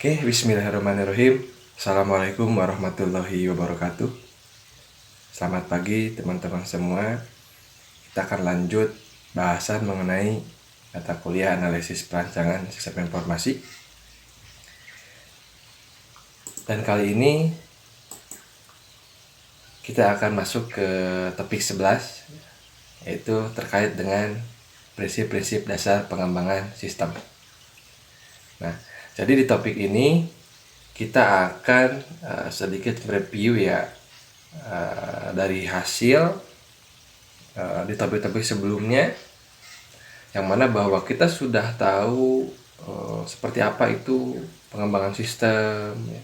Oke, bismillahirrahmanirrahim. Assalamualaikum warahmatullahi wabarakatuh. Selamat pagi teman-teman semua. Kita akan lanjut bahasan mengenai mata kuliah analisis perancangan sistem informasi. Dan kali ini kita akan masuk ke topik 11, yaitu terkait dengan prinsip-prinsip dasar pengembangan sistem. Nah, jadi di topik ini kita akan sedikit review ya dari hasil di topik-topik sebelumnya, yang mana bahwa kita sudah tahu seperti apa itu pengembangan sistem, ya.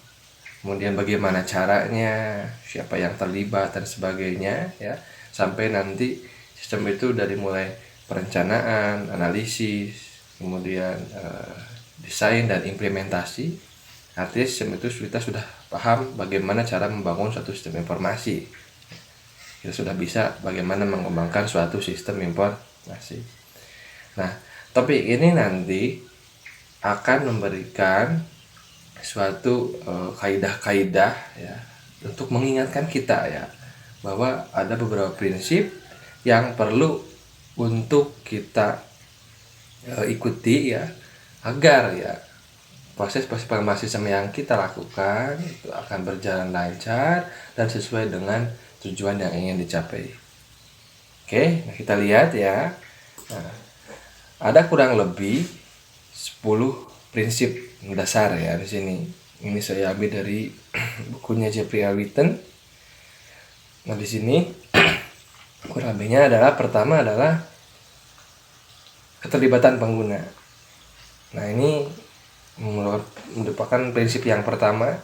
Kemudian bagaimana caranya, siapa yang terlibat dan sebagainya, ya, sampai nanti sistem itu dari mulai perencanaan, analisis, kemudian desain dan implementasi. Artinya sistem itu kita sudah paham bagaimana cara membangun suatu sistem informasi. Kita sudah bisa bagaimana mengembangkan suatu sistem informasi. Nah, topik ini nanti akan memberikan suatu kaidah-kaidah ya untuk mengingatkan kita ya bahwa ada beberapa prinsip yang perlu untuk kita ikuti ya agar ya proses pengembangan sistem yang kita lakukan itu akan berjalan lancar dan sesuai dengan tujuan yang ingin dicapai. Oke, nah kita lihat ya. Nah, ada kurang lebih 10 prinsip dasar ya di sini. Ini saya ambil dari bukunya Jeffrey R. Witten. Nah, di sini kurang lebihnya adalah pertama adalah keterlibatan pengguna. Nah, ini merupakan prinsip yang pertama.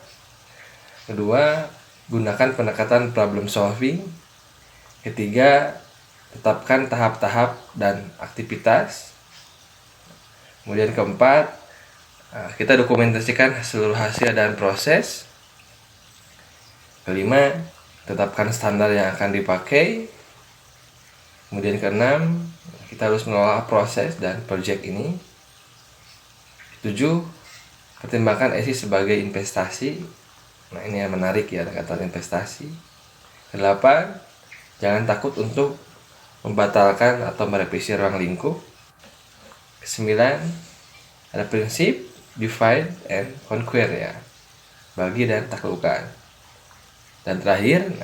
Kedua, gunakan pendekatan problem solving. Ketiga, tetapkan tahap-tahap dan aktivitas. Kemudian keempat, kita dokumentasikan seluruh hasil dan proses. Kelima, tetapkan standar yang akan dipakai. Kemudian keenam, kita harus mengelola proses dan project ini. 7, pertimbangkan ESI sebagai investasi. Nah, ini yang menarik ya, kata investasi. 8, jangan takut untuk membatalkan atau merevisi ruang lingkup. 9, ada prinsip divide and conquer ya, bagi dan taklukkan. Dan terakhir,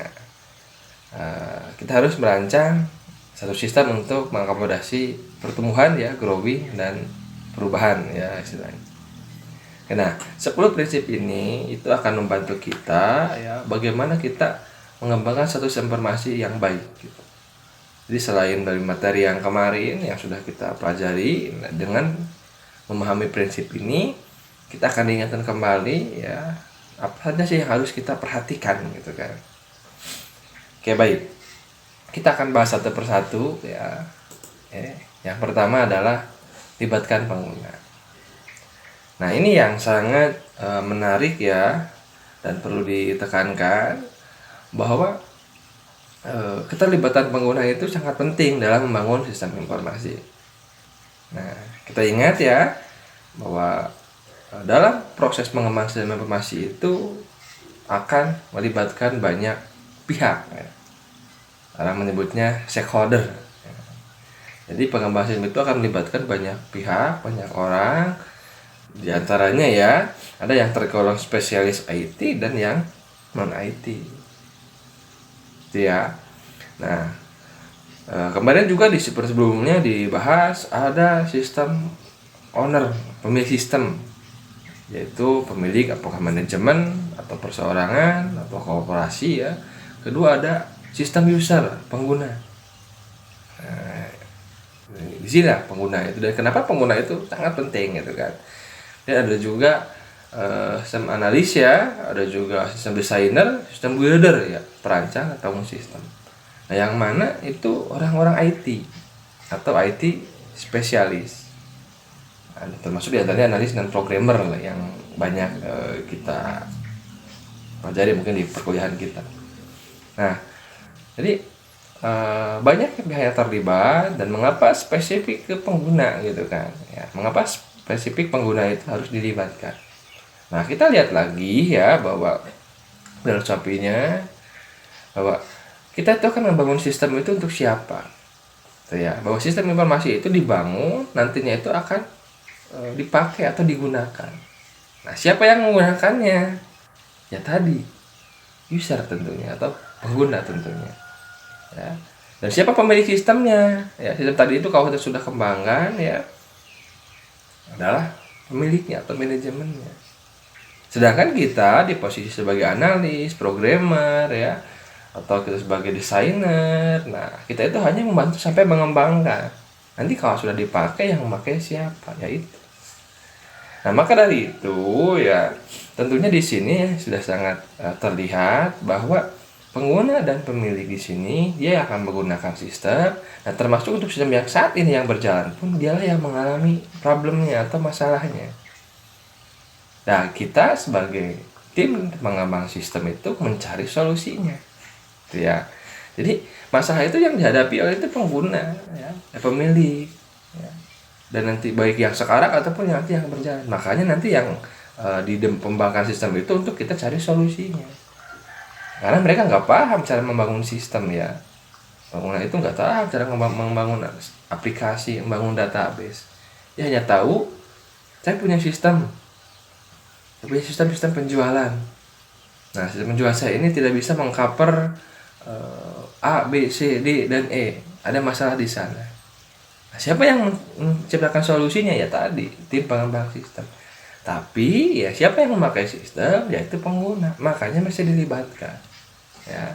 kita harus merancang satu sistem untuk mengakomodasi pertumbuhan ya, growing dan perubahan ya istilahnya. Nah, 10 prinsip ini itu akan membantu kita ya bagaimana kita mengembangkan satu informasi yang baik gitu. Jadi selain dari materi yang kemarin yang sudah kita pelajari, dengan memahami prinsip ini kita akan diingatkan kembali ya apa saja sih yang harus kita perhatikan gitu kan. Oke, baik. Kita akan bahas satu persatu ya. Yang pertama adalah libatkan pengguna. Nah, ini yang sangat menarik ya dan perlu ditekankan bahwa keterlibatan pengguna itu sangat penting dalam membangun sistem informasi. Nah, kita ingat ya bahwa dalam proses pengembangan sistem informasi itu akan melibatkan banyak pihak ya. Orang menyebutnya stakeholder. Jadi pengembangan sistem itu akan melibatkan banyak pihak, banyak orang. Di antaranya ya, ada yang tergolong spesialis IT dan yang non-IT. Itu ya. Nah, kemarin juga di sebelumnya dibahas ada sistem owner, pemilik sistem, yaitu pemilik apakah manajemen atau perseorangan atau korporasi ya. Kedua ada sistem user, pengguna. Nah, di sini lah pengguna itu, dan kenapa pengguna itu sangat penting gitu kan. Dan ada juga sistem analis ya, ada juga sistem designer, sistem builder ya, perancang atau sistem. Nah, yang mana itu orang-orang IT atau IT spesialis. Nah, termasuk di antaranya analis dan programmer lah yang banyak kita pelajari mungkin di perkuliahan kita. Nah, jadi banyak pihak yang terlibat, dan mengapa spesifik ke pengguna gitu kan ya, mengapa spesifik pengguna itu harus dilibatkan. Nah, kita lihat lagi ya bahwa filosofinya bahwa kita itu akan membangun sistem itu untuk siapa, gitu ya, bahwa sistem informasi itu dibangun nantinya itu akan dipakai atau digunakan. Nah, siapa yang menggunakannya? Ya tadi, user tentunya atau pengguna tentunya. Ya. Dan siapa pemilik sistemnya? Ya, sistem tadi itu kalau sudah kembangkan ya adalah pemiliknya atau manajemennya. Sedangkan kita di posisi sebagai analis, programmer ya, atau kita sebagai desainer, nah kita itu hanya membantu sampai mengembangkan. Nanti kalau sudah dipakai, yang memakai siapa? Ya itu. Nah, maka dari itu ya tentunya di sini sudah sangat terlihat bahwa pengguna dan pemilik di sini dia akan menggunakan sistem. Nah, termasuk untuk sistem yang saat ini yang berjalan pun dialah yang mengalami problemnya atau masalahnya. Nah, kita sebagai tim pengembang sistem itu mencari solusinya, gitu ya. Jadi masalah itu yang dihadapi oleh itu pengguna, ya, pemilik, ya. Dan nanti baik yang sekarang ataupun nanti yang berjalan. Makanya nanti yang di pembangunan sistem itu untuk kita cari solusinya. Karena mereka nggak paham cara membangun sistem ya. Pengguna itu nggak tahu cara membangun aplikasi, membangun database. Dia hanya tahu saya punya sistem. Tapi sistem penjualan. Nah, sistem penjualan saya ini tidak bisa mengcover A, B, C, D, dan E. Ada masalah di sana. Nah, siapa yang menciptakan solusinya? Ya tadi, tim pengembang sistem. Tapi ya siapa yang memakai sistem? Yaitu pengguna. Makanya masih dilibatkan. Ya.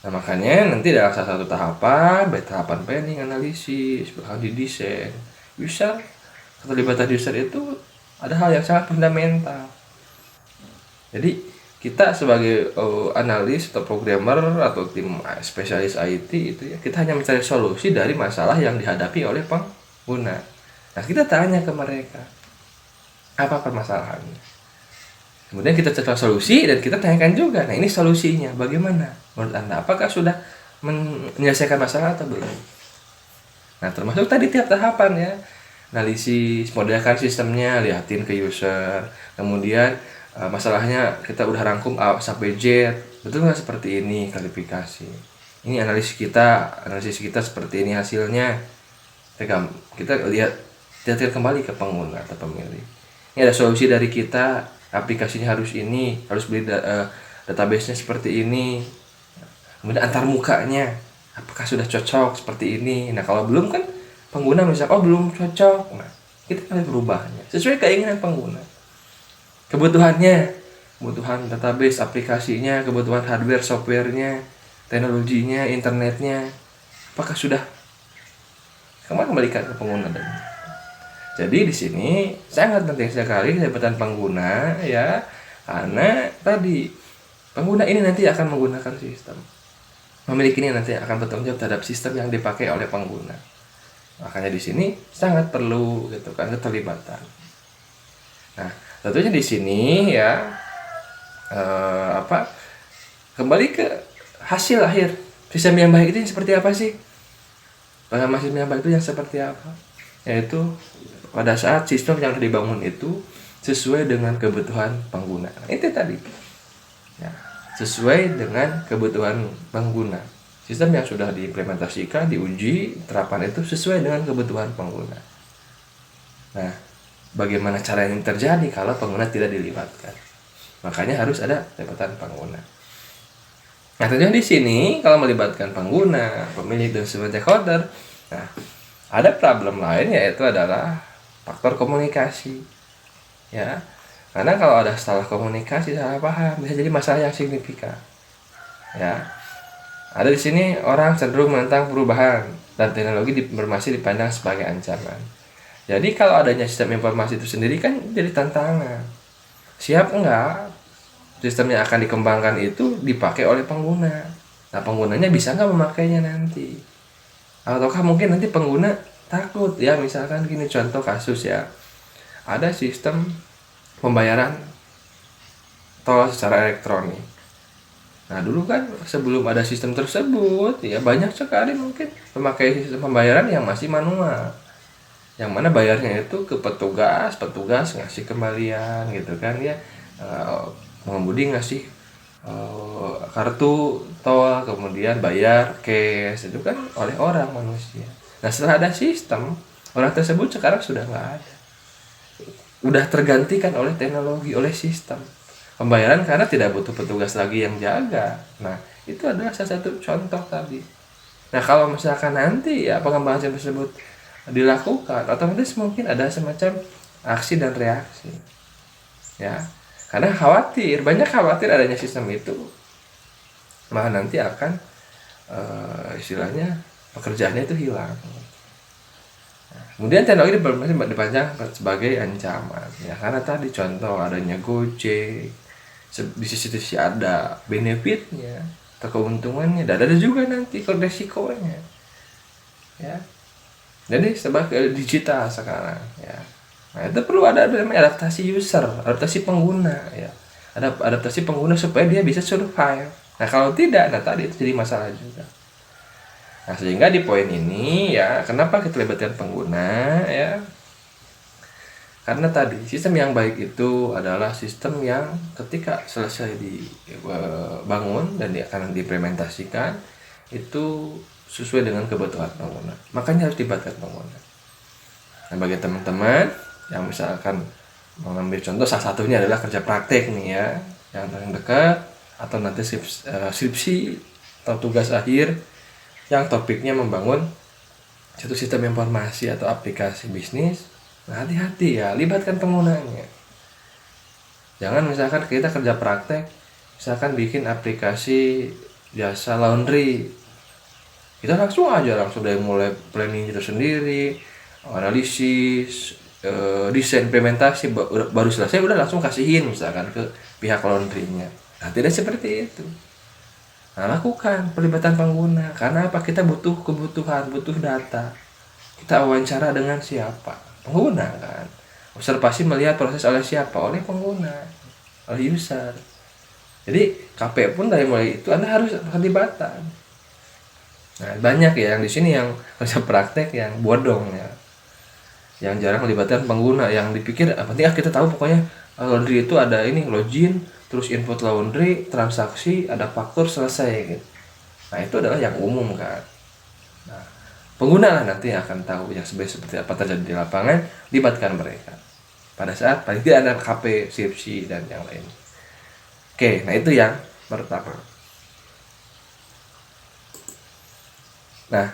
Nah, makanya nanti dalam salah satu tahapan, baik tahapan planning, analisis, bahkan di desain, user, keterlibatan user itu ada hal yang sangat fundamental. Jadi kita sebagai analis atau programmer atau tim spesialis IT itu ya, kita hanya mencari solusi dari masalah yang dihadapi oleh pengguna. Nah, kita tanya ke mereka, apa permasalahannya? Kemudian kita cari solusi dan kita tanyakan juga, nah ini solusinya bagaimana menurut Anda? Apakah sudah menyelesaikan masalah atau belum? Nah, termasuk tadi tiap tahapan ya, analisis, modelkan sistemnya, lihatin ke user, kemudian masalahnya kita udah rangkum A sampai Z, betul nggak seperti ini klarifikasi. Ini analisis kita seperti ini hasilnya. Kita lihat kembali ke pengguna atau pemilik. Ini ada solusi dari kita, aplikasinya harus beli database-nya seperti ini. Kemudian antar mukanya, apakah sudah cocok seperti ini. Nah, kalau belum kan pengguna misalnya belum cocok. Nah, kita harus berubahnya sesuai keinginan pengguna. Kebutuhan database, aplikasinya, kebutuhan hardware, softwarenya, teknologinya, internetnya, apakah sudah kembalikan ke pengguna. Jadi di sini sangat penting sekali keterlibatan pengguna ya, karena tadi pengguna ini nanti akan menggunakan sistem, memiliki ini nanti akan bertanggung jawab terhadap sistem yang dipakai oleh pengguna. Makanya di sini sangat perlu gitu kan keterlibatan. Nah, tentunya di sini ya kembali ke hasil akhir sistem yang baik itu seperti apa sih? Bagaimana sistem yang baik itu yang seperti apa? Yaitu pada saat sistem yang dibangun itu sesuai dengan kebutuhan pengguna. Nah, itu tadi. Ya, sesuai dengan kebutuhan pengguna. Sistem yang sudah diimplementasikan, diuji, terapan itu sesuai dengan kebutuhan pengguna. Nah, bagaimana cara yang terjadi kalau pengguna tidak dilibatkan? Makanya harus ada keterlibatan pengguna. Nah, tentunya di sini kalau melibatkan pengguna, pemilik dan semua stakeholder, nah ada problem lain yaitu adalah faktor komunikasi. Ya, karena kalau ada salah komunikasi, salah paham, bisa jadi masalah yang signifikan. Ya, ada di sini orang cenderung menentang perubahan dan teknologi informasi dipandang sebagai ancaman. Jadi kalau adanya sistem informasi itu sendiri kan jadi tantangan. Siap enggak sistem yang akan dikembangkan itu dipakai oleh pengguna? Nah, penggunanya bisa enggak memakainya nanti? Ataukah mungkin nanti pengguna takut ya, misalkan gini contoh kasus ya. Ada sistem pembayaran tol secara elektronik. Nah, dulu kan sebelum ada sistem tersebut ya banyak sekali mungkin pemakai sistem pembayaran yang masih manual. yang mana bayarnya itu ke petugas ngasih kembalian gitu kan ya. Pengemudi ngasih kartu tol, kemudian bayar cash, itu kan oleh orang manusia. Nah setelah ada sistem, orang tersebut sekarang sudah nggak ada, udah tergantikan oleh teknologi, oleh sistem pembayaran, karena tidak butuh petugas lagi yang jaga. Nah itu adalah salah satu contoh tadi. Nah kalau misalkan nanti ya pengembangan tersebut dilakukan, otomatis mungkin ada semacam aksi dan reaksi ya, karena banyak khawatir adanya sistem itu malah nanti akan istilahnya pekerjaannya itu hilang. Nah, kemudian teknologi dipandang sebagai ancaman ya, karena tadi contoh adanya Gojek, di sisi ada benefitnya atau keuntungannya, dan ada juga nanti resikonya ya. Jadi sebagai digital sekarang ya, nah itu perlu ada namanya adaptasi user, adaptasi pengguna ya, ada adaptasi pengguna supaya dia bisa survive. Nah kalau tidak, nah tadi itu jadi masalah juga. Nah sehingga di poin ini ya, kenapa kita libatkan pengguna ya, karena tadi sistem yang baik itu adalah sistem yang ketika selesai dibangun dan akan diimplementasikan itu sesuai dengan kebutuhan pengguna, makanya harus libatkan pengguna. Nah bagi teman-teman yang misalkan mengambil contoh, salah satunya adalah kerja praktek nih ya, yang paling dekat, atau nanti skripsi atau tugas akhir yang topiknya membangun satu sistem informasi atau aplikasi bisnis. Nah hati-hati ya, libatkan penggunanya. Jangan misalkan kita kerja praktek, misalkan bikin aplikasi jasa laundry, kita langsung dari mulai planning itu sendiri, analisis, desain, implementasi, baru selesai udah langsung kasihin misalkan ke pihak laundrynya. Nah tidak seperti itu. Nah lakukan pelibatan pengguna, karena apa? Kita butuh data. Kita wawancara dengan siapa? Pengguna kan. Observasi melihat proses oleh siapa? Oleh pengguna, oleh user. Jadi KP pun dari mulai itu Anda harus pelibatan. Nah banyak ya yang di sini yang kerja praktek yang bodong ya, yang jarang melibatkan pengguna, yang dipikir penting kita tahu pokoknya laundry itu ada ini login, terus input laundry, transaksi, ada faktur, selesai gitu. Nah itu adalah yang umum kan. Nah pengguna lah nanti yang akan tahu yang seperti apa terjadi di lapangan, libatkan mereka pada saat paling tidak ada KP, CFC dan yang lain. Oke, nah itu yang pertama. Nah,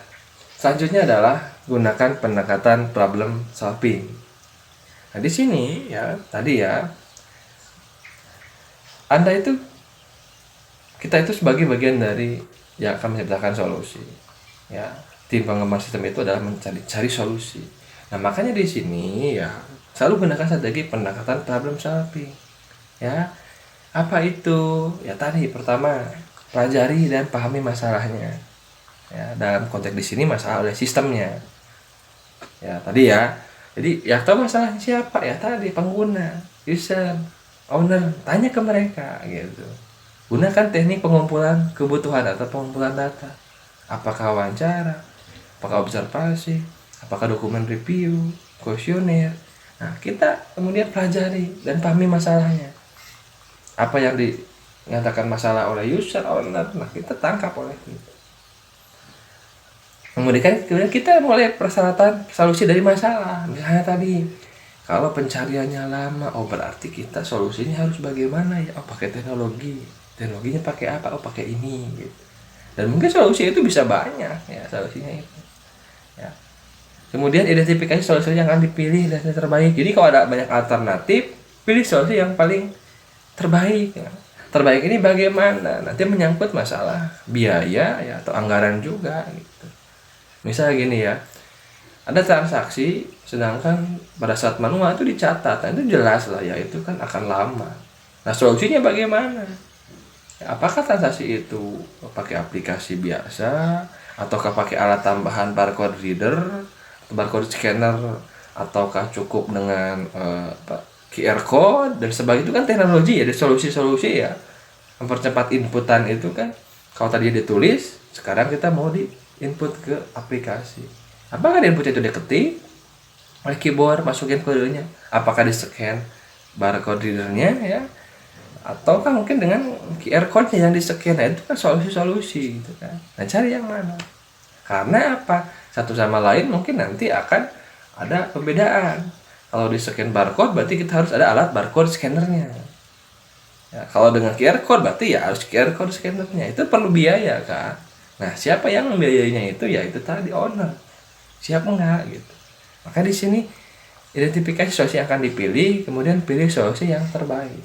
selanjutnya adalah gunakan pendekatan problem solving. Nah, di sini ya, tadi ya, kita itu sebagai bagian dari yang akan menciptakan solusi. Ya, tim pengembang sistem itu adalah mencari solusi. Nah, makanya di sini ya, selalu gunakan strategi pendekatan problem solving. Ya, apa itu? Ya tadi pertama, pelajari dan pahami masalahnya. Ya, dalam konteks di sini masalah oleh sistemnya. Ya, tadi ya. Jadi, ya tahu masalahnya siapa? Ya tadi pengguna, user, owner, tanya ke mereka gitu. Gunakan teknik pengumpulan kebutuhan atau pengumpulan data. Apakah wawancara? Apakah observasi? Apakah dokumen review, kuesioner? Nah, kita kemudian pelajari dan pahami masalahnya. Apa yang dinyatakan masalah oleh user, owner, nah kita tangkap oleh kita. Kemudian kita mulai persyaratan solusi dari masalah. Misalnya tadi, kalau pencariannya lama, berarti kita solusinya harus bagaimana ya? Pakai teknologinya pakai apa? Pakai ini gitu. Dan mungkin solusi itu bisa banyak ya, solusinya itu ya. Kemudian identifikasi solusi yang akan dipilih dan yang terbaik. Jadi kalau ada banyak alternatif, pilih solusi yang paling terbaik ya. Terbaik ini bagaimana? Nanti menyangkut masalah biaya ya, atau anggaran juga gitu. Misalnya gini ya, ada transaksi, sedangkan pada saat manual itu dicatat, nah itu jelas lah ya, itu kan akan lama. Nah solusinya bagaimana? Apakah transaksi itu pakai aplikasi biasa, ataukah pakai alat tambahan barcode reader, atau barcode scanner, ataukah cukup dengan QR code dan sebagainya? Itu kan teknologi ya, ada solusi-solusi ya, mempercepat inputan itu kan. Kalau tadi ditulis, sekarang kita mau di input ke aplikasi. Apakah input itu diketik oleh keyboard, masukin kodenya. Apakah di scan barcode readernya ya, atau kan mungkin dengan QR code yang di scan. Nah, itu kan solusi-solusi gitu kan. Nah, cari yang mana? Karena apa? Satu sama lain mungkin nanti akan ada perbedaan. Kalau di scan barcode berarti kita harus ada alat barcode scannernya. Ya, kalau dengan QR code berarti ya harus QR code scannernya. Itu perlu biaya kan. Nah, siapa yang membiayainya itu ya itu tadi owner. Siap enggak gitu. Maka di sini identifikasi solusi yang akan dipilih, kemudian pilih solusi yang terbaik.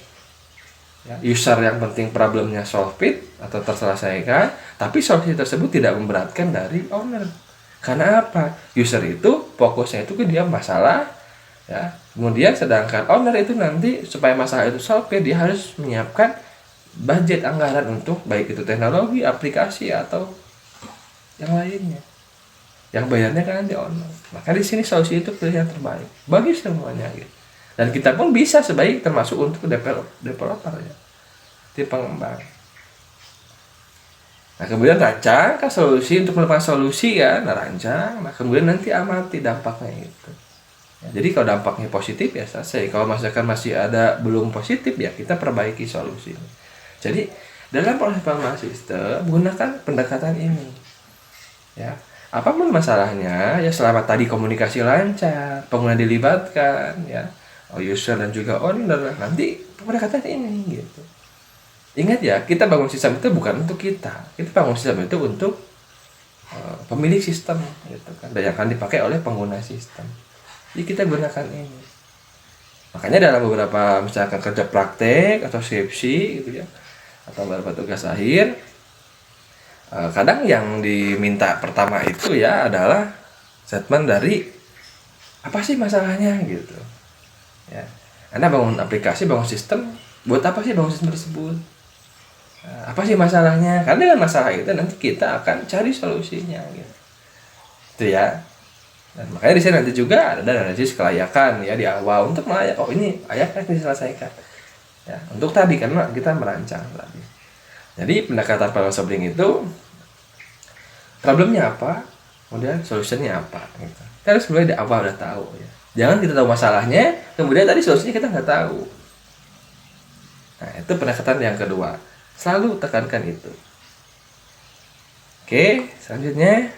Ya, user yang penting problemnya solve it atau terselesaikan, tapi solusi tersebut tidak memberatkan dari owner. Karena apa? User itu fokusnya itu ke dia masalah, ya. Kemudian sedangkan owner itu nanti supaya masalah itu solve, dia harus menyiapkan budget anggaran untuk baik itu teknologi, aplikasi atau yang lainnya. Yang bayarnya kan di owner. Maka di sini solusi itu pilih yang terbaik bagi semuanya gitu. Dan kita pun bisa sebaik termasuk untuk developer ya, tim pengembang. Nah, kemudian rancang kan solusi untuk melakukan solusi ya, nah rancang. Nah, kemudian nanti amati dampaknya itu. Ya, jadi kalau dampaknya positif ya selesai. Kalau misalkan masih ada belum positif ya kita perbaiki solusi. Jadi dalam proses pengembangan sistem gunakan pendekatan ini. Ya, apapun masalahnya ya selama tadi komunikasi lancar, pengguna dilibatkan ya, user dan juga owner, nanti pendekatan ini gitu. Ingat ya, kita bangun sistem itu bukan untuk kita bangun sistem itu untuk pemilik sistem gitu kan, dan yang akan dipakai oleh pengguna sistem. Jadi kita gunakan ini. Makanya dalam beberapa misalkan kerja praktek atau skripsi gitu ya, atau beberapa tugas akhir, kadang yang diminta pertama itu ya adalah statement dari apa sih masalahnya gitu ya. Anda bangun aplikasi, bangun sistem, buat apa sih bangun sistem tersebut? Apa sih masalahnya? Karena dengan masalah itu nanti kita akan cari solusinya gitu. Itu ya. Dan makanya di sini nanti juga ada analisis kelayakan ya di awal untuk melayak, oh ini layak kan diselesaikan. Ya, untuk tadi karena kita merancang tadi. Jadi pendekatan problem solving itu problemnya apa, kemudian solusinya apa gitu. Kita harus mulai di awal udah tahu ya. Jangan kita tahu masalahnya, kemudian tadi solusinya kita nggak tahu. Nah, itu pendekatan yang kedua. Selalu tekankan itu. Oke, selanjutnya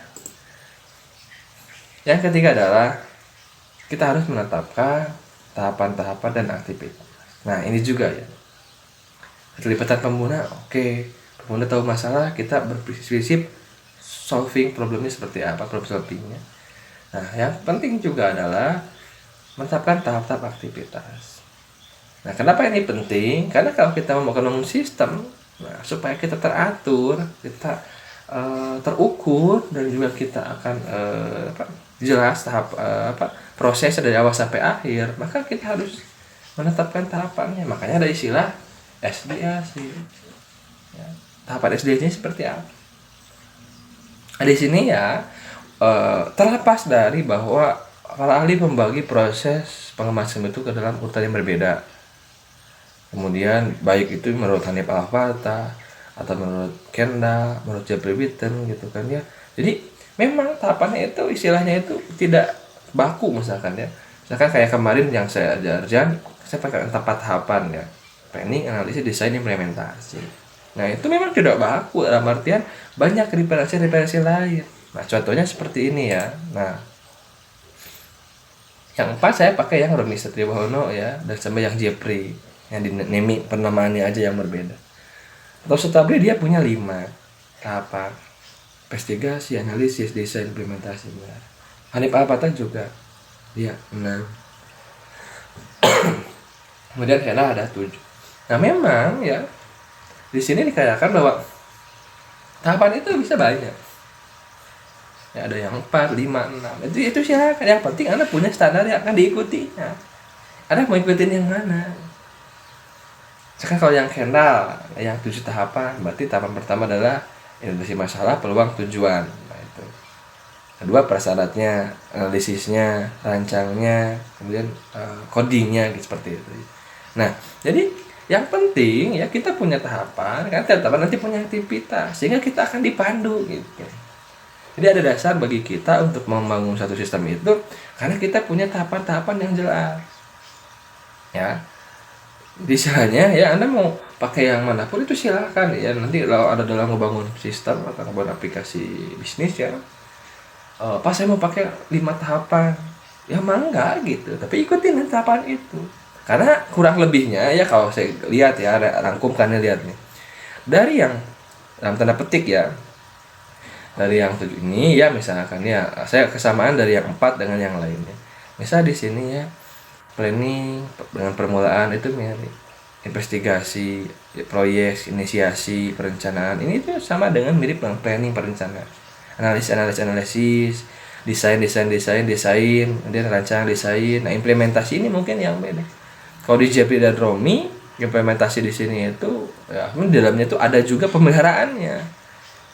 yang ketiga adalah kita harus menetapkan tahapan-tahapan dan aktivitas. Nah, ini juga ya. Keterlibatan pengguna, oke. Pengguna tahu masalah, kita berprinsip solving problemnya seperti apa, problem solvingnya. Nah, yang penting juga adalah menetapkan tahap-tahap aktivitas. Nah, kenapa ini penting? Karena kalau kita mau membangun sistem, nah, supaya kita teratur, kita terukur, dan juga kita akan jelas tahap proses dari awal sampai akhir, maka kita harus menetapkan tahapannya. Makanya ada istilah SDLC. Ya, tahapan SDLC seperti apa? Di sini ya terlepas dari bahwa para ahli membagi proses pengembangan sistem itu ke dalam urutan yang berbeda. Kemudian baik itu menurut Hanif Al-Fatah atau menurut Kendall, menurut Jeffrey Witten gitu kan ya. Jadi memang tahapannya itu istilahnya itu tidak baku misalkan ya. Misalkan kayak kemarin yang saya ajarkan, saya pakai 4 tahapan ya. Planning, analisis, desain, implementasi. Nah, itu memang tidak baku dalam artian banyak referensi lain. Nah, contohnya seperti ini ya. Nah, yang 4 saya pakai yang Roni Satriwahono ya, dan sama yang Jeffrey, yang di Nemi penamaannya aja yang berbeda. Atau Sutabli dia punya 5 tahapan. Investigasi, analisis, desain, implementasi. Hanif Al-Fatah juga dia 6. Kemudian Hena ada 7. Nah, memang ya di sini dikatakan bahwa tahapan itu bisa banyak. Ya, ada yang 4, 5, 6. Itu silakan. Yang penting Anda punya standar yang akan diikutinya. Anda mau ikutin yang mana? Sekarang kalau yang Kendall, yang 7 tahapan, berarti tahapan pertama adalah identifikasi masalah, peluang, tujuan. Nah, itu. Kedua, prasyaratnya, analisisnya, rancangnya, kemudian codingnya gitu, seperti itu. Nah, jadi yang penting ya kita punya tahapan, kan tiap tahapan nanti punya aktivitas, sehingga kita akan dipandu gitu. Jadi ada dasar bagi kita untuk membangun satu sistem itu karena kita punya tahapan-tahapan yang jelas. Ya. Misalnya ya Anda mau pakai yang manapun itu silakan ya. Nanti kalau ada dalam membangun sistem atau membangun aplikasi bisnis ya. Pas saya mau pakai 5 tahapan. Ya mangga gitu, tapi ikutin tahapan itu. Karena kurang lebihnya ya kalau saya lihat ya, rangkumkannya lihat nih. Dari yang dalam tanda petik ya, dari yang 7 ini ya misalkan ya saya kesamaan dari yang 4 dengan yang lainnya. Misal di sini ya planning dengan permulaan itu mirip, investigasi, proyek, inisiasi, perencanaan ini tuh sama dengan mirip dengan planning, perencanaan, analisis, desain, kemudian rancang desain. Nah implementasi ini mungkin yang beda. Kalau di Jeffrey dan Romi implementasi di sini itu ya di dalamnya itu ada juga pemeliharaannya,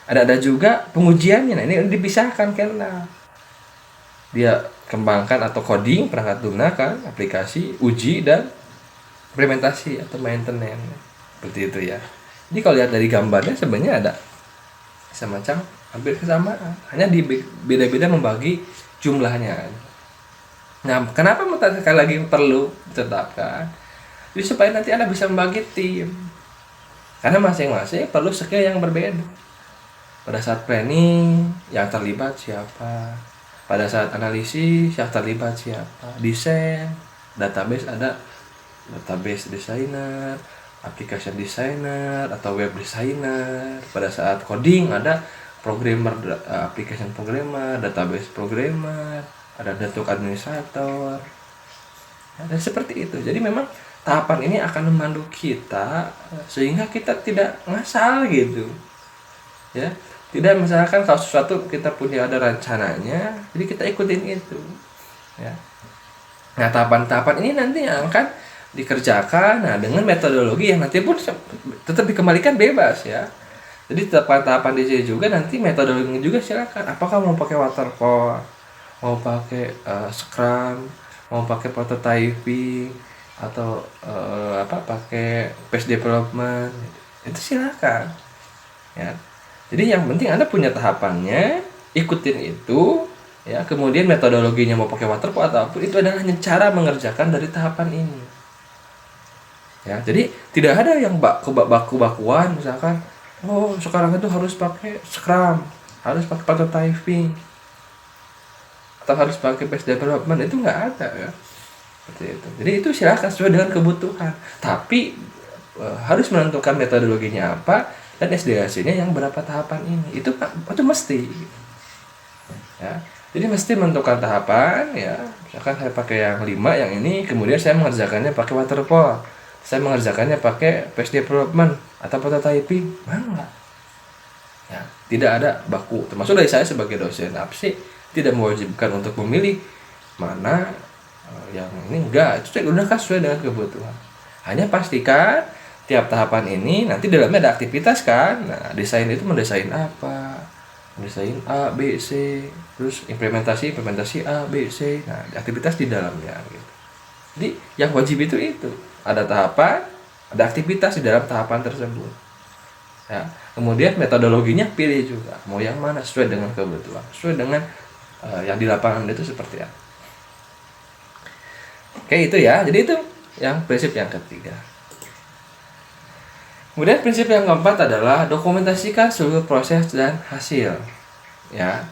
ada juga pengujiannya. Nah ini dipisahkan karena dia kembangkan atau coding perangkat lunak kan, aplikasi, uji dan implementasi atau maintenance seperti itu ya. Jadi kalau lihat dari gambarnya sebenarnya ada semacam hampir kesamaan, hanya di beda-beda membagi jumlahnya. Nah, kenapa sekali lagi perlu ditetapkan? Jadi supaya nanti Anda bisa membagi tim. Karena masing-masing perlu skill yang berbeda. Pada saat planning, yang terlibat siapa? Pada saat analisis, yang terlibat siapa? Desain, database ada database designer, application designer atau web designer. Pada saat coding ada programmer, application programmer, database programmer, ada network administrator. Dan seperti itu. Jadi memang tahapan ini akan memandu kita sehingga kita tidak ngasal gitu. Ya. Tidak misalkan kalau sesuatu kita punya ada rencananya, jadi kita ikutin itu. Ya. Nah, tahapan-tahapan ini nanti yang akan dikerjakan dengan metodologi yang nanti pun tetap dikembalikan bebas ya. Jadi tahapan-tahapan di sini juga nanti metodologinya juga silakan. Apakah mau pakai waterfall, mau pakai Scrum, mau pakai prototyping atau pakai phase development, itu silakan. Ya. Jadi yang penting Anda punya tahapannya, ikutin itu, ya. Kemudian metodologinya mau pakai waterfall atau apapun itu adalah hanya cara mengerjakan dari tahapan ini. Ya, jadi tidak ada yang baku-bakuan misalkan, oh sekarang itu harus pakai Scrum, harus pakai prototyping, atau harus pakai phase development, itu nggak ada ya. Seperti itu. Jadi itu silakan sesuai dengan kebutuhan. Tapi harus menentukan metodologinya apa dan SDLC-nya yang berapa tahapan ini. Itu mesti. Ya. Jadi mesti menentukan tahapan ya. Misalkan saya pakai yang 5 yang ini, kemudian saya mengerjakannya pakai waterfall. Saya mengerjakannya pakai phase development atau prototyping. Mana? Ya, tidak ada baku. Termasuk dari saya sebagai dosen APSI tidak mewajibkan untuk memilih mana yang ini enggak. Itu saya gunakan sesuai dengan kebutuhan. Hanya pastikan tiap tahapan ini nanti dalamnya ada aktivitas kan. Nah, desain itu mendesain apa? Mendesain A, B, C, terus implementasi A, B, C. Nah, aktivitas di dalamnya gitu. Jadi yang wajib itu ada tahapan, ada aktivitas di dalam tahapan tersebut. Ya, kemudian metodologinya pilih juga mau yang mana sesuai dengan kebutuhan, sesuai dengan yang di lapangan itu seperti apa. Oke itu ya. Jadi itu yang prinsip yang ketiga. Kemudian prinsip yang keempat adalah dokumentasikan seluruh proses dan hasil. Ya.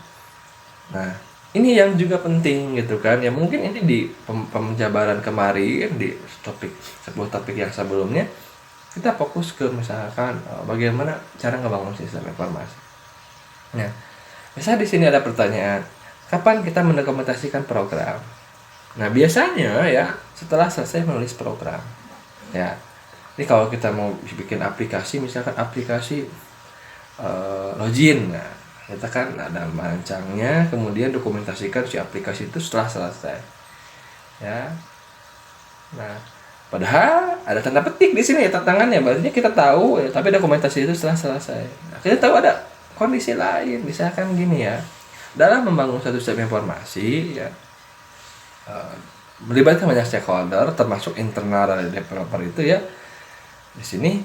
Nah, ini yang juga penting gitu kan. Ya mungkin ini di pemjabaran kemarin di sebuah topik yang sebelumnya kita fokus ke misalkan bagaimana cara ngebangun sistem informasi. Nah, misalnya di sini ada pertanyaan, kapan kita mendokumentasikan program? Nah, biasanya ya setelah selesai menulis program. Ya. Ini kalau kita mau bikin aplikasi, misalkan aplikasi login, nah kita kan ada merancangnya, kemudian dokumentasikan si aplikasi itu setelah selesai. Ya. Nah, padahal ada tanda petik di sini ya tantangannya, berarti kita tahu ya, tapi dokumentasi itu setelah selesai. Nah, kita tahu ada kondisi lain, misalkan gini ya. Dalam membangun satu sistem informasi ya melibatkan banyak stakeholder termasuk internal dari developer itu ya. Di sini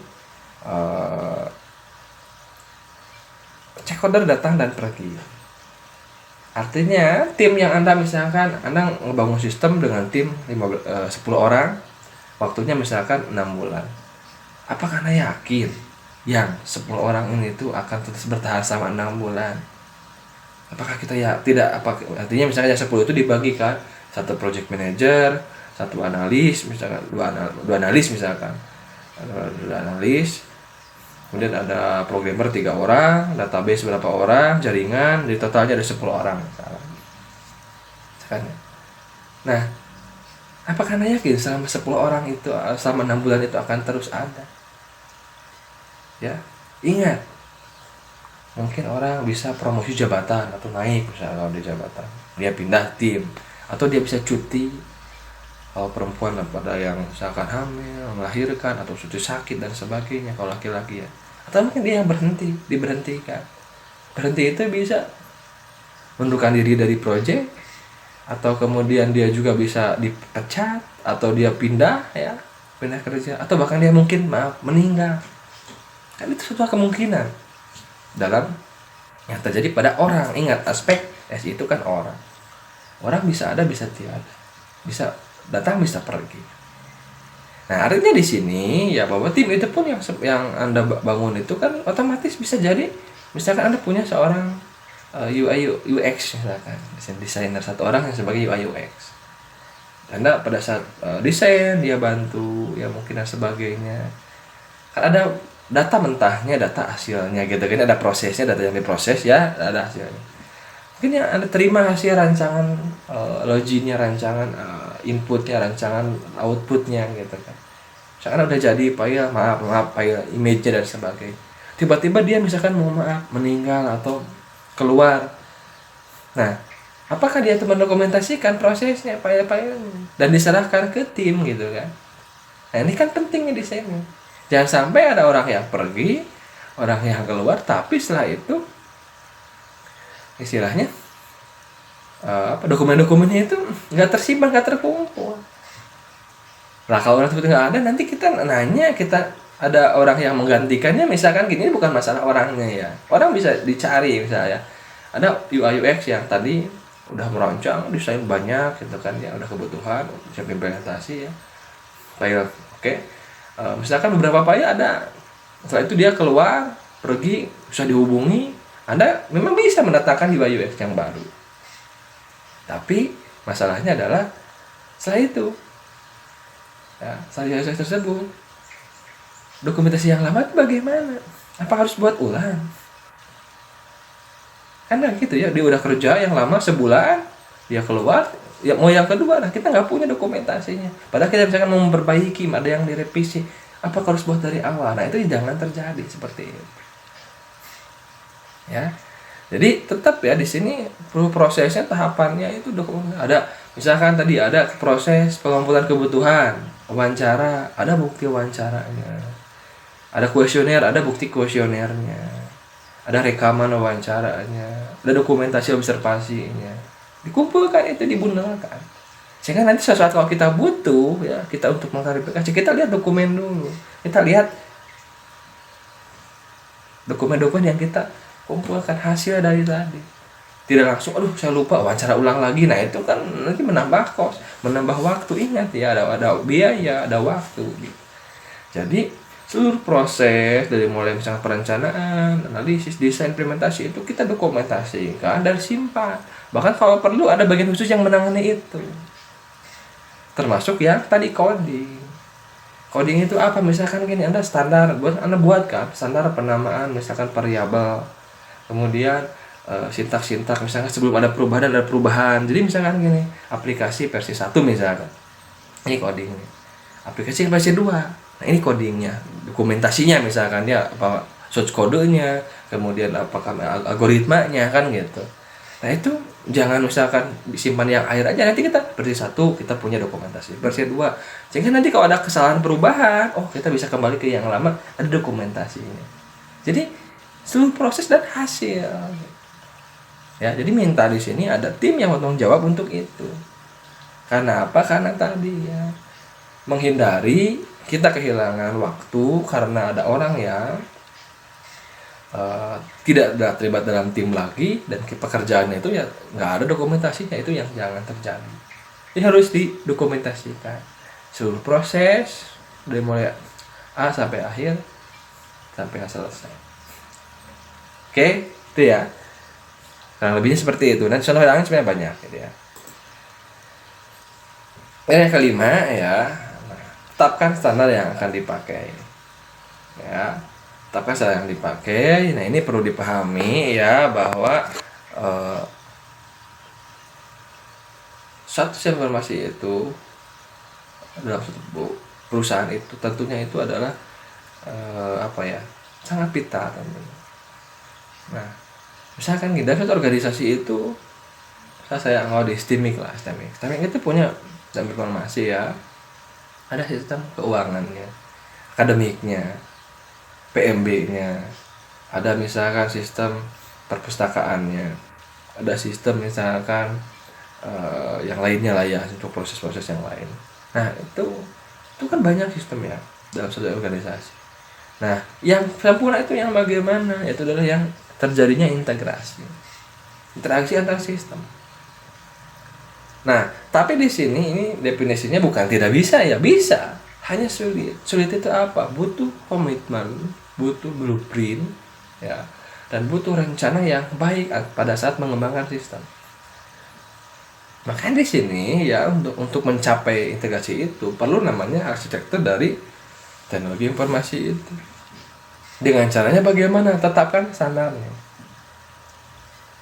stakeholder datang dan pergi. Artinya tim yang Anda misalkan Anda ngebangun sistem dengan tim 10 orang, waktunya misalkan 6 bulan. Apakah Anda yakin yang 10 orang ini tuh akan terus bertahan sama 6 bulan? Apakah kita ya tidak, artinya misalnya yang 10 itu dibagi kan, satu project manager, satu analis misalkan, dua analis misalkan. Ada analis, kemudian ada programmer 3 orang, database berapa orang, jaringan, di totalnya ada 10 orang misalkan. Nah, apakah Anda yakin selama 10 orang itu, selama 6 bulan itu akan terus ada? Ya, ingat, mungkin orang bisa promosi jabatan atau naik misalnya kalau di jabatan, dia pindah tim, atau dia bisa cuti. Kalau perempuan pada yang misalkan hamil, melahirkan, atau cuti sakit dan sebagainya. Kalau laki-laki ya, atau mungkin dia yang diberhentikan. Berhenti itu bisa mundurkan diri dari proyek, atau kemudian dia juga bisa dipecat, atau dia pindah kerja, atau bahkan dia mungkin meninggal. Kan itu suatu kemungkinan dalam yang terjadi pada orang. Ingat, aspek S itu kan orang bisa ada, bisa tiada, bisa datang, bisa pergi. Nah, artinya di sini ya bahwa tim itu pun yang Anda bangun itu kan otomatis bisa jadi misalkan Anda punya seorang UI UX misalkan, desainer, satu orang yang sebagai UI UX. Anda pada saat desain dia bantu ya mungkin dan sebagainya. Kan ada data mentahnya, data hasilnya gitu kan, ada prosesnya, data yang diproses ya, ada hasilnya. Mungkin yang Anda terima hasil rancangan loginnya, rancangan inputnya, rancangan outputnya gitu kan. Misalkan udah jadi file, maaf file image-nya dan sebagainya. Tiba-tiba dia misalkan meninggal atau keluar. Nah, apakah dia mendokumentasikan prosesnya, file-file dan diserahkan ke tim gitu kan. Nah, ini kan pentingnya desainnya. Jangan sampai ada orang yang pergi, orang yang keluar, tapi setelah itu istilahnya dokumen-dokumennya itu nggak tersimpan, nggak terkumpul. Nah, kalau orang itu nggak ada, nanti kita nanya, kita ada orang yang menggantikannya, misalkan gini, bukan masalah orangnya ya. Orang bisa dicari misalnya. Ada UI UX yang tadi udah merancang desain banyak gitu kan ya, udah kebutuhan, siap implementasi ya. File oke. Misalkan beberapa file ada. Setelah itu dia keluar, pergi, bisa dihubungi. Anda memang bisa mendatangkan UI UX yang baru. Tapi masalahnya adalah setelah itu ya, UI UX tersebut dokumentasi yang lama itu bagaimana? Apa harus buat ulang? Karena gitu ya, dia udah kerja yang lama sebulan, dia keluar, ya mau yang kedua, nah kita nggak punya dokumentasinya. Padahal kita misalkan mau memperbaiki, ada yang direvisi, apa harus buat dari awal? Nah itu jangan terjadi seperti itu. Ya, jadi tetap ya di sini prosesnya, tahapannya itu ada. Misalkan tadi ada proses pengumpulan kebutuhan, wawancara, ada bukti wawancaranya, ada kuesioner, ada bukti kuesionernya, ada rekaman wawancaranya, ada dokumentasi observasinya, dikumpulkan itu, dibundelkan, sehingga nanti sesuatu kalau kita butuh ya, kita untuk mengklarifikasi, kita lihat dokumen dulu, kita lihat dokumen-dokumen yang kita kumpulkan hasil dari tadi. Tidak langsung aduh saya lupa wawancara ulang lagi. Nah itu kan nanti menambah kos, menambah waktu. Ingat ya, ada biaya, ada waktu gitu. Jadi seluruh proses dari mulai misalnya perencanaan, analisis, desain, implementasi itu kita dokumentasikan dan simpan. Bahkan kalau perlu ada bagian khusus yang menangani itu. Termasuk yang tadi coding. Coding itu apa? Misalkan gini, Anda buatkan standar penamaan misalkan variabel. Kemudian sintak-sintak misalkan sebelum ada perubahan. Jadi misalkan gini, aplikasi versi 1 misalkan. Ini codingnya. Aplikasi versi 2. Nah, ini codingnya, dokumentasinya misalkan ya apa source kodenya, kemudian apakah algoritmanya kan gitu. Nah, itu jangan misalkan disimpan yang akhir aja, nanti kita versi 1 kita punya dokumentasi, versi 2. Sehingga nanti kalau ada kesalahan perubahan, kita bisa kembali ke yang lama, ada dokumentasinya. Jadi seluruh proses dan hasil. Ya, jadi minta di sini ada tim yang bertanggung jawab untuk itu. Karena apa? Karena tadi ya menghindari kita kehilangan waktu karena ada orang yang tidak terlibat dalam tim lagi, dan pekerjaannya itu ya nggak ada dokumentasinya, itu yang jangan terjadi. Ini harus didokumentasikan seluruh proses dari mulai A sampai akhir sampai selesai. Oke, itu ya. Kurang lebihnya seperti itu. Nanti contoh lain sebenarnya banyak gitu ya. Yang kelima ya, tetapkan standar yang akan dipakai. Ya, tetapkan standar yang dipakai. Nah, ini perlu dipahami ya bahwa satu informasi itu dalam satu perusahaan itu tentunya itu adalah sangat vital tentunya. Nah, misalkan kita satu organisasi itu, saya mau di STIMIK itu punya sistem informasi ya, ada sistem keuangannya, akademiknya, PMB-nya, ada misalkan sistem perpustakaannya, ada sistem misalkan yang lainnya lah ya, untuk proses-proses yang lain. Nah, itu kan banyak sistem ya dalam suatu organisasi. Nah, yang sempurna itu yang bagaimana? Itu adalah yang terjadinya integrasi, interaksi antar sistem. Nah, tapi di sini ini definisinya bukan tidak bisa ya, bisa. Hanya sulit. Sulit itu apa? Butuh komitmen, butuh blueprint, ya, dan butuh rencana yang baik pada saat mengembangkan sistem. Makanya di sini ya untuk mencapai integrasi itu perlu namanya arsitektur dari teknologi informasi itu. Dengan caranya bagaimana? Tetapkan standarnya.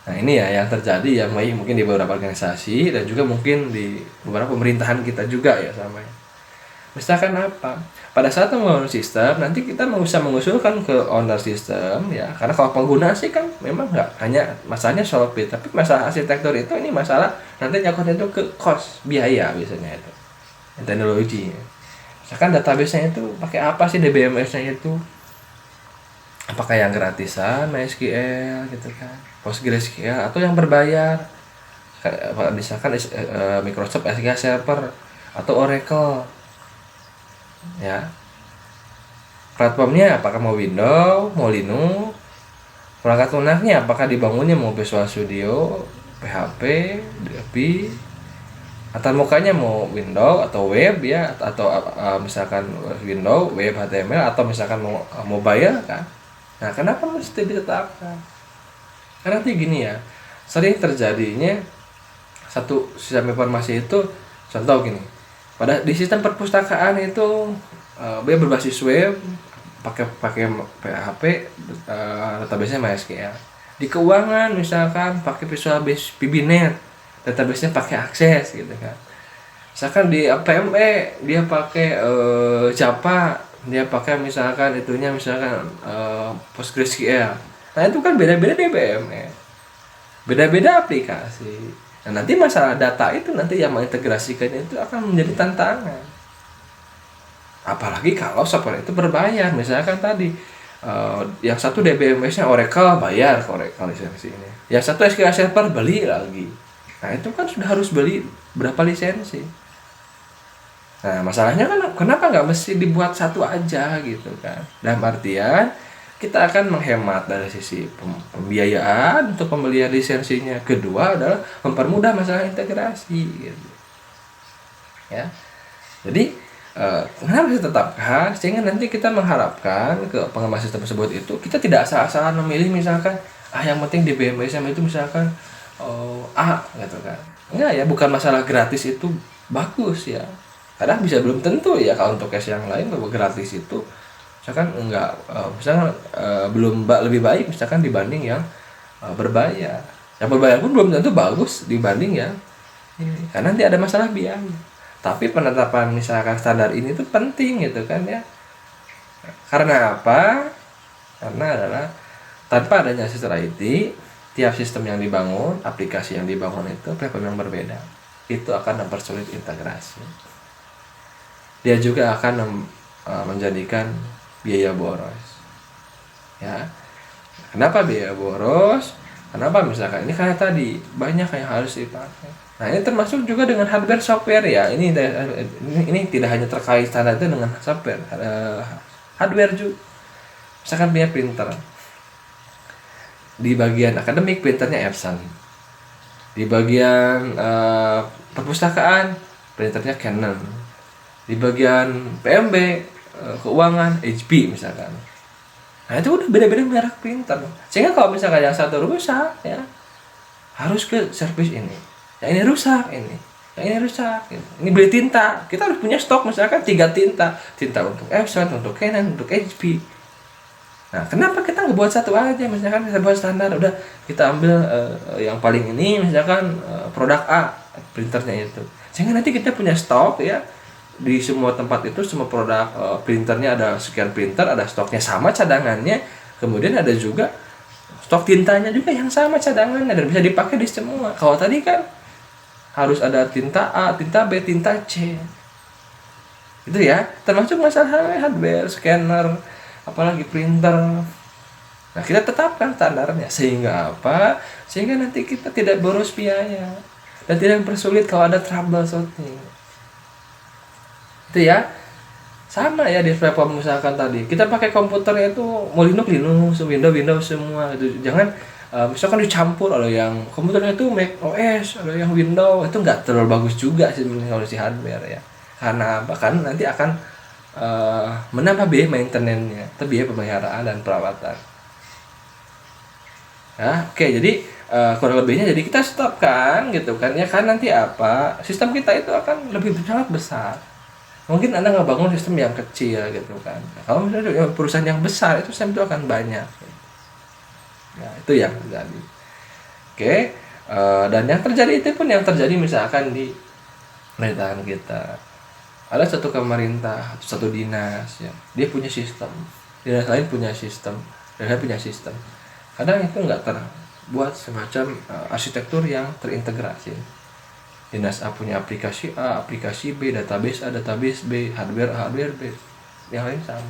Nah, ini ya yang terjadi yang mungkin di beberapa organisasi dan juga mungkin di beberapa pemerintahan kita juga ya sama ya. Misalkan apa? Pada saat membangun sistem, nanti kita bisa mengusulkan ke owner sistem ya, karena kalau pengguna sih kan memang nggak hanya masalahnya solvit, tapi masalah arsitektur itu ini masalah nanti nyangkut itu ke cost, biaya biasanya itu, teknologi. Misalkan database-nya itu pakai apa sih, DBMS-nya itu? Apakah yang gratisan, MySQL gitu kan, PostgreSQL, atau yang berbayar? Misalkan Microsoft SQL Server atau Oracle. Ya, platformnya apakah mau Windows, mau Linux, perangkat lunaknya apakah dibangunnya mau Visual Studio, PHP, DP, atau mukanya mau Windows atau web ya, atau misalkan Windows, web, HTML, atau misalkan mau mobile kan. Nah, kenapa mesti ditetapkan? Karena nanti gini ya, sering terjadinya satu sistem informasi itu, contoh gini, di sistem perpustakaan itu dia berbasis web, pakai PHP, database-nya MySQL. Di keuangan misalkan pakai Visual Basic PBNet, database-nya pakai Access gitu kan. Misalkan di PME dia pakai Java, dia pakai misalkan PostgreSQL. Nah, itu kan beda-beda DBME, beda-beda aplikasi. Nah, nanti masalah data itu nanti yang mengintegrasikan itu akan menjadi tantangan. Apalagi kalau software itu berbayar. Misalkan tadi yang satu DBMS-nya Oracle, bayar ke Oracle lisensi ini. Yang satu SQL Server beli lagi. Nah, itu kan sudah harus beli berapa lisensi. Nah, masalahnya kan kenapa nggak mesti dibuat satu aja gitu kan. Dalam artian kita akan menghemat dari sisi pembiayaan untuk pembelian lisensinya. Kedua adalah mempermudah masalah integrasi gitu. Ya. Jadi kenapa ditetapkan? Sehingga nanti kita mengharapkan ke pengembangan sistem tersebut itu kita tidak asal-asalan memilih misalkan yang penting di BMSM itu misalkan A gitu kan. Enggak ya, bukan masalah gratis itu bagus ya. Kadang bisa belum tentu ya kalau untuk case yang lain bahwa gratis itu misalkan enggak belum lebih baik misalkan dibanding yang berbayar. Yang berbayar pun belum tentu bagus dibanding yang ini, karena nanti ada masalah biaya. Tapi penetapan misalkan standar ini tuh penting gitu kan ya. Karena apa? Karena adalah tanpa adanya sistem IT, tiap sistem yang dibangun, aplikasi yang dibangun itu platform yang berbeda. Itu akan mempersulit integrasi. Dia juga akan menjadikan biaya boros. Ya. Kenapa biaya boros? Kenapa misalkan ini karena tadi banyak yang harus dipakai. Nah, ini termasuk juga dengan hardware software ya. Ini tidak hanya terkait standar itu dengan software, hardware juga. Misalkan punya printer. di bagian akademik printernya Epson, di bagian perpustakaan printernya Canon, di bagian PMB keuangan HP misalkan. Nah itu udah beda-beda merek printer, sehingga kalau misalkan yang satu rusak ya harus ke servis ini, yang ini rusak ini, yang ini rusak ini beli tinta, kita harus punya stok misalkan 3 tinta untuk Epson, untuk Canon, untuk HP. Nah kenapa kita nggak buat satu aja, misalkan kita buat standar, udah kita ambil yang paling ini misalkan produk A printernya itu, sehingga nanti kita punya stok ya di semua tempat itu, semua produk printernya ada sekian printer, ada stoknya sama cadangannya, kemudian ada juga stok tintanya juga yang sama cadangannya dan bisa dipakai di semua. Kalau tadi kan harus ada tinta A, tinta B, tinta C, itu ya, termasuk masalah hardware, scanner, apalagi printer. Nah kita tetapkan standarnya, sehingga apa? Sehingga nanti kita tidak boros biaya dan tidak mempersulit kalau ada troubleshooting. Itu ya, sama ya di platform misalkan tadi kita pakai komputernya itu mau Linux, Windows semua itu. Jangan misalkan dicampur, ada yang komputernya itu Mac OS, ada yang Windows, itu nggak terlalu bagus juga sih kalau si hardware ya. Karena apa? Karena nanti akan menambah biaya maintenance-nya, atau biaya pemeliharaan dan perawatan. Nah, oke, jadi kurang lebihnya jadi kita stop kan gitu kan ya, kan nanti apa? Sistem kita itu akan lebih sangat besar. Mungkin Anda nggak bangun sistem yang kecil gitu kan. Kalau misalnya perusahaan yang besar itu sistem itu akan banyak. Ya, itu yang terjadi. Oke, dan yang terjadi itu pun yang terjadi misalkan di pemerintahan kita. Ada satu pemerintah, satu dinas ya, dia punya sistem. Dinas lain punya sistem, dan punya sistem. Kadang itu nggak terbuat semacam arsitektur yang terintegrasi. Dinas A punya aplikasi A, aplikasi B, database A, database B, hardware A, hardware B, yang lain sama.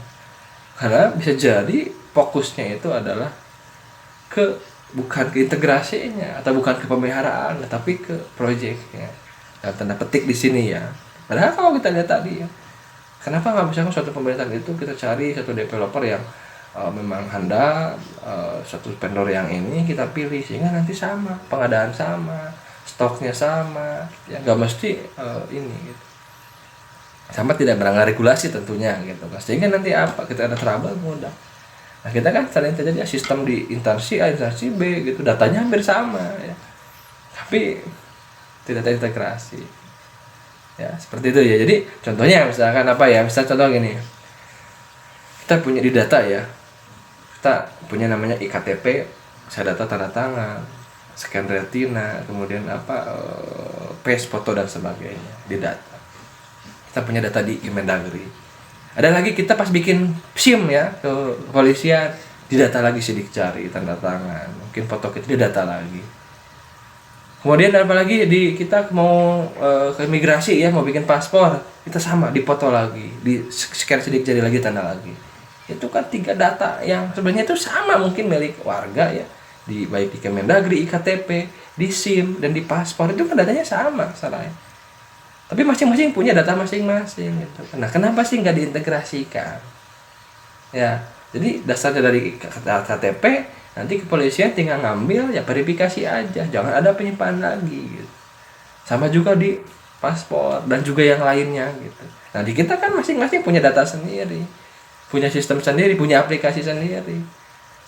Karena bisa jadi fokusnya itu adalah bukan ke integrasinya atau bukan ke pemeliharaan, tapi ke proyeknya. Nah, tanda petik di sini ya. Padahal kalau kita lihat tadi ya, kenapa nggak bisa suatu pemerintahan itu kita cari satu developer yang memang handal, satu vendor yang ini kita pilih, sehingga nanti sama, pengadaan sama, stoknya sama, ya nggak mesti ini gitu. Sama tidak melanggar regulasi tentunya gitu kan, sehingga nanti apa, kita ada trouble mudah. Nah kita kan sering terjadi sistem di instansi A, instansi B gitu, datanya hampir sama ya, tapi tidak terintegrasi ya, seperti itu ya. Jadi contohnya misalkan apa ya, misal contoh gini, kita punya di data ya, kita punya namanya IKTP, saya data tanda tangan, scan retina, kemudian paste foto dan sebagainya di data. Kita punya data di Kemendagri. Ada lagi kita pas bikin SIM ya ke kepolisian, di data lagi sidik jari, tanda tangan, mungkin foto kita di data lagi. Kemudian apa lagi, kita mau ke imigrasi ya, mau bikin paspor, kita sama di foto lagi, di scan sidik jari lagi, tanda lagi. Itu kan 3 data yang sebenarnya itu sama, mungkin milik warga ya, baik di Kemendagri, IKTP, di SIM dan di paspor, itu kan datanya sama salahnya. Tapi masing-masing punya data masing-masing gitu. Nah, kenapa sih nggak diintegrasikan? Ya, jadi dasarnya dari KTP, nanti kepolisian tinggal ngambil ya, verifikasi aja, jangan ada penyimpanan lagi gitu. Sama juga di paspor dan juga yang lainnya gitu. Nah, di kita kan masing-masing punya data sendiri, punya sistem sendiri, punya aplikasi sendiri.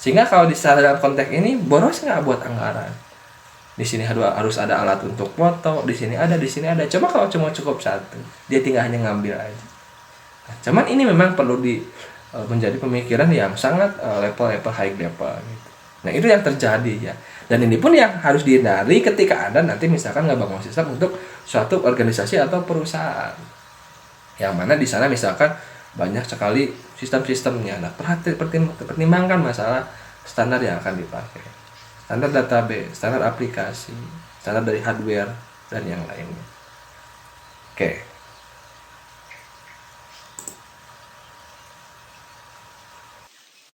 Sehingga kalau di dalam konteks ini boros nggak buat anggaran. Di sini harus ada alat untuk foto, di sini ada. Coba kalau cuma cukup satu, dia tinggal hanya ngambil aja. Nah, cuman ini memang perlu menjadi pemikiran yang sangat level high level gitu. Nah itu yang terjadi ya. Dan ini pun yang harus dihindari ketika Anda nanti misalkan nggak bangun sistem untuk suatu organisasi atau perusahaan. Yang mana di sana misalkan banyak sekali sistem-sistemnya. Nah, pertimbangkan masalah standar yang akan dipakai. Standar database, standar aplikasi, standar dari hardware, dan yang lainnya. Oke.